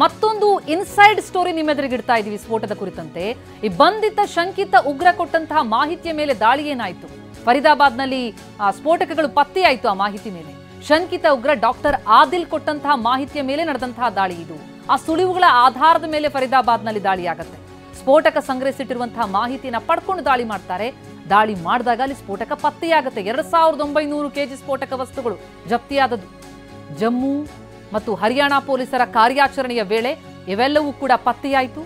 ಮತ್ತೊಂದು inside story ನಿಮ್ಮೆದುರಿಗಿಡ್ತಾ ಇದೀವಿ ಸ್ಫೋಟದ ಕುರಿತಂತೆ. ಈ ಬಂಧಿತ ಶಂಕಿತ ಉಗ್ರ ಕೊಟ್ಟಂತಹ ಮಾಹಿತಿಯ ಮೇಲೆ ದಾಳಿ ಏನಾಯಿತು? ಫರೀದಾಬಾದ್ನಲ್ಲಿ ಸ್ಫೋಟಕಗಳು ಪತ್ತೆಯಾಯಿತು. ಆ ಮಾಹಿತಿ ಮೇಲೆ ಶಂಕಿತ ಉಗ್ರ ಡಾಕ್ಟರ್ ಆದಿಲ್ ಕೊಟ್ಟಂತಹ ಮಾಹಿತಿಯ ಮೇಲೆ ನಡೆದಂತಹ ದಾಳಿ ಇದು. ಆ ಸುಳಿವುಗಳ ಆಧಾರದ ಮೇಲೆ ಫರೀದಾಬಾದ್ನಲ್ಲಿ ದಾಳಿಯಾಗತ್ತೆ. ಸ್ಫೋಟಕ ಸಂಗ್ರಹಿಸಿಟ್ಟಿರುವಂತಹ ಮಾಹಿತಿಯನ್ನ ಪಡ್ಕೊಂಡು ದಾಳಿ ಮಾಡ್ತಾರೆ. ದಾಳಿ ಮಾಡಿದಾಗ ಅಲ್ಲಿ ಸ್ಫೋಟಕ ಪತ್ತೆಯಾಗುತ್ತೆ. 2900 ಕೆಜಿ ಸ್ಫೋಟಕ ವಸ್ತುಗಳು ಜಪ್ತಿಯಾದದ್ದು. ಜಮ್ಮು ಮತ್ತು ಹರಿಯಾಣ ಪೊಲೀಸರ ಕಾರ್ಯಾಚರಣೆಯ ವೇಳೆ ಇವೆಲ್ಲವೂ ಕೂಡ ಪತ್ತೆಯಾಯಿತು.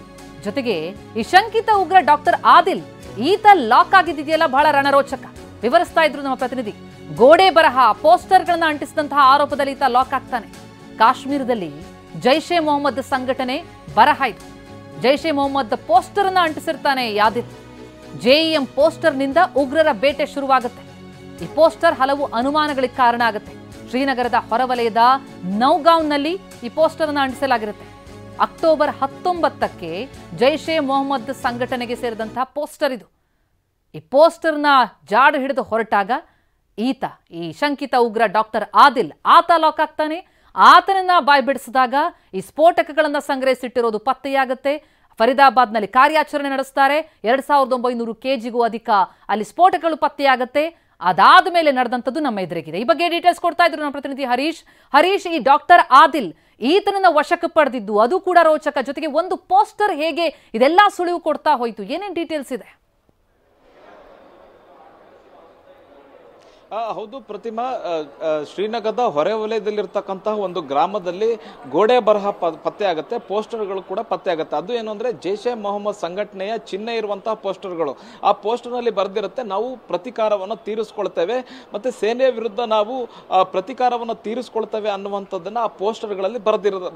ಜೊತೆಗೆ ಈ ಶಂಕಿತ ಉಗ್ರ ಡಾಕ್ಟರ್ ಆದಿಲ್ ಈತ ಲಾಕ್ ಆಗಿದೆಯಲ್ಲ, ಬಹಳ ರಣರೋಚಕ. ವಿವರಿಸ್ತಾ ಇದ್ರು ನಮ್ಮ ಪ್ರತಿನಿಧಿ. ಗೋಡೆ ಬರಹ ಪೋಸ್ಟರ್ಗಳನ್ನ ಅಂಟಿಸಿದಂತಹ ಆರೋಪದಲ್ಲಿ ಈತ ಲಾಕ್ ಆಗ್ತಾನೆ. ಕಾಶ್ಮೀರದಲ್ಲಿ ಜೈಷೆ ಮೊಹಮ್ಮದ್ ಸಂಘಟನೆ ಬರಹ ಇದು. ಜೈಷೆ ಮೊಹಮ್ಮದ್ ಪೋಸ್ಟರ್ ಅನ್ನ ಅಂಟಿಸಿರ್ತಾನೆ ಆದಿಲ್. ಜೆಇಎಂ ಪೋಸ್ಟರ್ನಿಂದ ಉಗ್ರರ ಬೇಟೆ ಶುರುವಾಗುತ್ತೆ. ಈ ಪೋಸ್ಟರ್ ಹಲವು ಅನುಮಾನಗಳಿಗೆ ಕಾರಣ ಆಗುತ್ತೆ. ಶ್ರೀನಗರದ ಹೊರವಲಯದ ನೌಗಾಂವ್ನಲ್ಲಿ ಈ ಪೋಸ್ಟರ್ ಅನ್ನು ಅಂಟಿಸಲಾಗಿರುತ್ತೆ. ಅಕ್ಟೋಬರ್ 19ಕ್ಕೆ ಜೈಷೆ ಮೊಹಮ್ಮದ್ ಸಂಘಟನೆಗೆ ಸೇರಿದಂತಹ ಪೋಸ್ಟರ್ ಇದು. ಈ ಪೋಸ್ಟರ್ನ ಜಾಡು ಹಿಡಿದು ಹೊರಟಾಗ ಈ ಶಂಕಿತ ಉಗ್ರ ಡಾಕ್ಟರ್ ಆದಿಲ್ ಆತ ಲಾಕ್ ಆಗ್ತಾನೆ. ಆತನನ್ನ ಬಾಯ್ಬಿಡಿಸಿದಾಗ ಈ ಸ್ಫೋಟಕಗಳನ್ನ ಸಂಗ್ರಹಿಸಿಟ್ಟಿರೋದು ಪತ್ತೆಯಾಗುತ್ತೆ. ಫರೀದಾಬಾದ್ನಲ್ಲಿ ಕಾರ್ಯಾಚರಣೆ ನಡೆಸ್ತಾರೆ. 2900 ಕೆಜಿಗೂ ಅಧಿಕ ಅಲ್ಲಿ ಸ್ಫೋಟಕಗಳು ಪತ್ತೆಯಾಗುತ್ತೆ. ಅದಾದ ಮೇಲೆ ನಡೆದಂಥದ್ದು ನಮ್ಮ ಎದುರಿಗಿದೆ. ಈ ಬಗ್ಗೆ ಡೀಟೇಲ್ಸ್ ಕೊಡ್ತಾ ಇದ್ರು ನಮ್ಮ ಪ್ರತಿನಿಧಿ ಹರೀಶ್. ಈ ಡಾಕ್ಟರ್ ಆದಿಲ್ ಈತನನ್ನ ವಶಕ್ಕೆ ಪಡೆದಿದ್ದು ಅದು ಕೂಡ ರೋಚಕ. ಜೊತೆಗೆ ಒಂದು ಪೋಸ್ಟರ್ ಹೇಗೆ ಇದೆಲ್ಲಾ ಸುಳಿವು ಕೊಡ್ತಾ ಹೋಯ್ತು, ಏನೇನು ಡೀಟೇಲ್ಸ್ ಇದೆ? ಹೌದು ಪ್ರತಿಮಾ, ಶ್ರೀನಗರದ ಹೊರವಲಯದಲ್ಲಿರ್ತಕ್ಕಂತಹ ಒಂದು ಗ್ರಾಮದಲ್ಲಿ ಗೋಡೆ ಬರಹ ಪತ್ತೆ ಆಗುತ್ತೆ. ಪೋಸ್ಟರ್ಗಳು ಕೂಡ ಪತ್ತೆ ಆಗುತ್ತೆ. ಅದು ಏನು ಅಂದ್ರೆ ಜೈಷೆ ಮೊಹಮ್ಮದ್ ಸಂಘಟನೆಯ ಚಿಹ್ನೆ ಇರುವಂತಹ ಪೋಸ್ಟರ್ಗಳು. ಆ ಪೋಸ್ಟರ್ನಲ್ಲಿ ಬರೆದಿರುತ್ತೆ, ನಾವು ಪ್ರತಿಕಾರವನ್ನು ತೀರಿಸ್ಕೊಳ್ತೇವೆ ಮತ್ತೆ ಸೇನೆಯ ವಿರುದ್ಧ ನಾವು ಪ್ರತಿಕಾರವನ್ನು ತೀರಿಸ್ಕೊಳ್ತೇವೆ ಅನ್ನುವಂಥದ್ದನ್ನ ಆ ಪೋಸ್ಟರ್ಗಳಲ್ಲಿ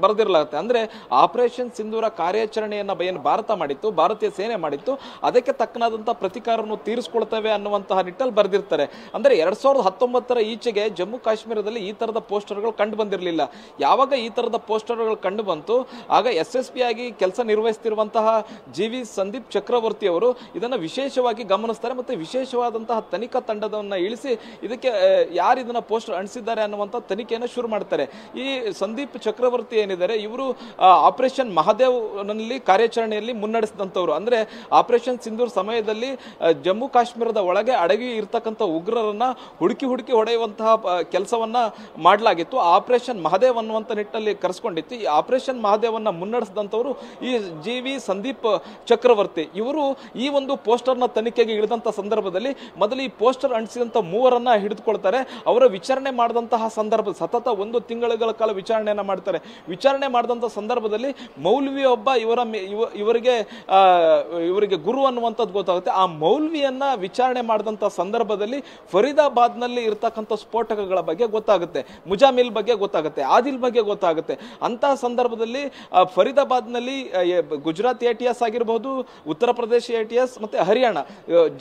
ಬರೆದಿರಲಾಗುತ್ತೆ. ಅಂದ್ರೆ ಆಪರೇಷನ್ ಸಿಂಧೂರ ಕಾರ್ಯಾಚರಣೆಯನ್ನ ಏನು ಭಾರತ ಮಾಡಿತ್ತು, ಭಾರತೀಯ ಸೇನೆ ಮಾಡಿತ್ತು, ಅದಕ್ಕೆ ತಕ್ಕನಾದಂತಹ ಪ್ರತಿಕಾರವನ್ನು ತೀರಿಸ್ಕೊಳ್ತೇವೆ ಅನ್ನುವಂತಹ ನಿಟ್ಟಲ್ಲಿ ಬರೆದಿರ್ತಾರೆ. ಅಂದ್ರೆ 2019 ಈಚೆಗೆ ಜಮ್ಮು ಕಾಶ್ಮೀರದಲ್ಲಿ ಈ ತರದ ಪೋಸ್ಟರ್ಗಳು ಕಂಡು ಬಂದಿರಲಿಲ್ಲ. ಯಾವಾಗ ಈ ತರದ ಪೋಸ್ಟರ್ಗಳು ಕಂಡು ಬಂತು, ಆಗ SSP ಆಗಿ ಕೆಲಸ ನಿರ್ವಹಿಸುತ್ತಿರುವಂತಹ GV ಸಂದೀಪ್ ಚಕ್ರವರ್ತಿ ಅವರು ಇದನ್ನ ವಿಶೇಷವಾಗಿ ಗಮನಿಸ್ತಾರೆ. ಮತ್ತೆ ವಿಶೇಷವಾದಂತಹ ತನಿಖಾ ತಂಡದನ್ನ ಇಳಿಸಿ ಇದಕ್ಕೆ ಯಾರು ಇದನ್ನ ಪೋಸ್ಟರ್ ಅಂಟಿಸಿದ್ದಾರೆ ಅನ್ನುವಂಥ ತನಿಖೆಯನ್ನು ಶುರು ಮಾಡ್ತಾರೆ. ಈ ಸಂದೀಪ್ ಚಕ್ರವರ್ತಿ ಏನಿದ್ದಾರೆ, ಇವರು ಆಪರೇಷನ್ ಮಹಾದೇವ್ ನಲ್ಲಿ ಕಾರ್ಯಾಚರಣೆಯಲ್ಲಿ ಮುನ್ನಡೆಸಿದಂತವರು. ಅಂದ್ರೆ ಆಪರೇಷನ್ ಸಿಂಧೂರ್ ಸಮಯದಲ್ಲಿ ಜಮ್ಮು ಕಾಶ್ಮೀರದ ಒಳಗೆ ಅಡಗಿ ಇರ್ತಕ್ಕಂಥ ಉಗ್ರರನ್ನ ಹುಡುಕಿ ಹೊಡೆಯುವಂತಹ ಕೆಲಸವನ್ನ ಮಾಡಲಾಗಿತ್ತು. ಆಪರೇಷನ್ ಮಹಾದೇವ್ ಅನ್ನುವಂಥ ನಿಟ್ಟಿನಲ್ಲಿ ಕರೆಸ್ಕೊಂಡಿತ್ತು. ಈ ಆಪರೇಷನ್ ಮಹಾದೇವ್ ಅನ್ನ ಮುನ್ನಡೆಸಿದಂತವರು ಈ GV ಸಂದೀಪ್ ಚಕ್ರವರ್ತಿ. ಇವರು ಈ ಒಂದು ಪೋಸ್ಟರ್ನ ತನಿಖೆಗೆ ಇಳಿದಂತ ಸಂದರ್ಭದಲ್ಲಿ ಮೊದಲು ಈ ಪೋಸ್ಟರ್ ಅಂಟಿಸಿದಂತ ಮೂವರನ್ನ ಹಿಡಿದುಕೊಳ್ತಾರೆ. ಅವರ ವಿಚಾರಣೆ ಮಾಡಿದಂತಹ ಸಂದರ್ಭ ಸತತ 1 ತಿಂಗಳ ಕಾಲ ವಿಚಾರಣೆಯನ್ನ ಮಾಡ್ತಾರೆ. ವಿಚಾರಣೆ ಮಾಡಿದಂತ ಸಂದರ್ಭದಲ್ಲಿ ಮೌಲ್ವಿ ಒಬ್ಬ ಇವರಿಗೆ ಗುರು ಅನ್ನುವಂಥದ್ದು ಗೊತ್ತಾಗುತ್ತೆ. ಆ ಮೌಲ್ವಿಯನ್ನ ವಿಚಾರಣೆ ಮಾಡಿದಂತ ಸಂದರ್ಭದಲ್ಲಿ ಫರೀದಾಬಾದ್ ನಲ್ಲಿ ಇರತಕ್ಕಂಥ ಸ್ಫೋಟಕಗಳ ಬಗ್ಗೆ ಗೊತ್ತಾಗುತ್ತೆ, ಮುಜಾಮಿಲ್ ಬಗ್ಗೆ ಗೊತ್ತಾಗುತ್ತೆ, ಆದಿಲ್ ಬಗ್ಗೆ ಗೊತ್ತಾಗುತ್ತೆ. ಅಂತಹ ಸಂದರ್ಭದಲ್ಲಿ ಫರೀದಾಬಾದ್ ನಲ್ಲಿ ಗುಜರಾತ್ ATS ಆಗಿರಬಹುದು, ಉತ್ತರ ಪ್ರದೇಶ ATS ಮತ್ತೆ ಹರಿಯಾಣ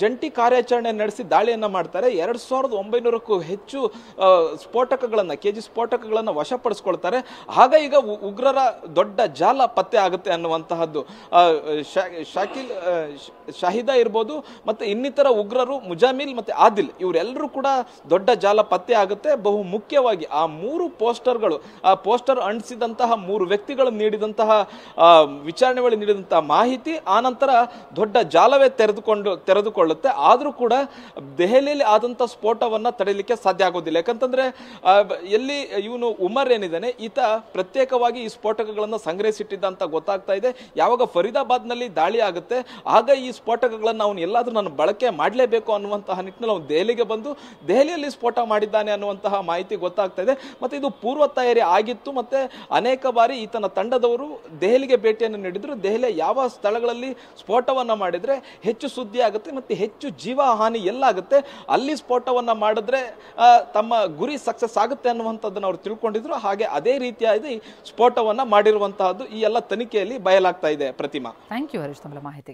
ಜಂಟಿ ಕಾರ್ಯಾಚರಣೆ ನಡೆಸಿ ದಾಳಿಯನ್ನ ಮಾಡ್ತಾರೆ. 2900ಕ್ಕೂ ಹೆಚ್ಚು ಕೆಜಿ ಸ್ಫೋಟಕಗಳನ್ನ ವಶಪಡಿಸಿಕೊಳ್ತಾರೆ. ಆಗ ಈಗ ಉಗ್ರರ ದೊಡ್ಡ ಜಾಲ ಪತ್ತೆ ಆಗುತ್ತೆ ಅನ್ನುವಂತಹದ್ದು. ಶಾಹಿದಾ ಇರ್ಬೋದು ಮತ್ತೆ ಇನ್ನಿತರ ಉಗ್ರರು ಮುಜಾಮಿಲ್ ಮತ್ತೆ ಆದಿಲ್ ಇವರೆಲ್ಲರೂ ಕೂಡ ದೊಡ್ಡ ಜಾಲ ಪತ್ತೆ ಆಗುತ್ತೆ. ಬಹು ಮುಖ್ಯವಾಗಿ ಆ 3 ಪೋಸ್ಟರ್ಗಳು, ಆ ಪೋಸ್ಟರ್ ಅಂಟಿಸಿದಂತಹ 3 ವ್ಯಕ್ತಿಗಳು ನೀಡಿದಂತಹ ವಿಚಾರಣೆ ವೇಳೆ ನೀಡಿದಂತಹ ಮಾಹಿತಿ ಆನಂತರ ದೊಡ್ಡ ಜಾಲವೇ ತೆರೆದುಕೊಳ್ಳುತ್ತೆ. ಆದ್ರೂ ಕೂಡ ದೆಹಲಿಯಲ್ಲಿ ಆದಂತಹ ಸ್ಫೋಟವನ್ನ ತಡೆಯಲಿಕ್ಕೆ ಸಾಧ್ಯ ಆಗೋದಿಲ್ಲ. ಯಾಕಂತಂದ್ರೆ ಎಲ್ಲಿ ಇವನು ಉಮರ್ ಏನಿದ್ದಾನೆ, ಈತ ಪ್ರತ್ಯೇಕವಾಗಿ ಈ ಸ್ಫೋಟಕಗಳನ್ನು ಸಂಗ್ರಹಿಸಿಟ್ಟಿದ್ದ ಅಂತ ಗೊತ್ತಾಗ್ತಾ ಇದೆ. ಯಾವಾಗ ಫರೀದಾಬಾದ್ ನಲ್ಲಿ ದಾಳಿ ಆಗುತ್ತೆ, ಆಗ ಈ ಸ್ಫೋಟಕಗಳನ್ನು ಅವನು ಎಲ್ಲಾದ್ರೂ ನಾನು ಬಳಕೆ ಮಾಡಲೇಬೇಕು ಅನ್ನುವಂತಹ ನಿಟ್ಟಿನಲ್ಲಿ ಅವನು ದೆಹಲಿಗೆ ಬಂದು ದೆಹಲಿಯಲ್ಲಿ ಸ್ಫೋಟ ಮಾಡಿದ್ದಾನೆ ಅನ್ನುವಂತಹ ಮಾಹಿತಿ ಗೊತ್ತಾಗ್ತಾ ಇದೆ. ಮತ್ತೆ ಇದು ಪೂರ್ವ ತಯಾರಿ ಆಗಿತ್ತು. ಮತ್ತೆ ಅನೇಕ ಬಾರಿ ಈತನ ತಂಡದವರು ದೆಹಲಿಗೆ ಭೇಟಿಯನ್ನು ನೀಡಿದ್ರು. ದೆಹಲಿಯ ಯಾವ ಸ್ಥಳಗಳಲ್ಲಿ ಸ್ಫೋಟವನ್ನ ಮಾಡಿದ್ರೆ ಹೆಚ್ಚು ಸುದ್ದಿ ಆಗುತ್ತೆ ಮತ್ತೆ ಹೆಚ್ಚು ಜೀವ ಹಾನಿ ಎಲ್ಲಾಗುತ್ತೆ, ಅಲ್ಲಿ ಸ್ಫೋಟವನ್ನ ಮಾಡಿದ್ರೆ ತಮ್ಮ ಗುರಿ ಸಕ್ಸಸ್ ಆಗುತ್ತೆ ಅನ್ನುವಂಥದ್ದನ್ನು ಅವರು ತಿಳ್ಕೊಂಡಿದ್ರು. ಹಾಗೆ ಅದೇ ರೀತಿಯಾಗಿ ಸ್ಫೋಟವನ್ನ ಮಾಡಿರುವಂತಹದ್ದು ಈ ಎಲ್ಲ ತನಿಖೆಯಲ್ಲಿ ಬಯಲಾಗ್ತಾ ಇದೆ. ಪ್ರತಿಮಾ, ಥ್ಯಾಂಕ್ ಯು ಹರೀಶ್ ತಮ್ಮ ಮಾಹಿತಿಗೆ.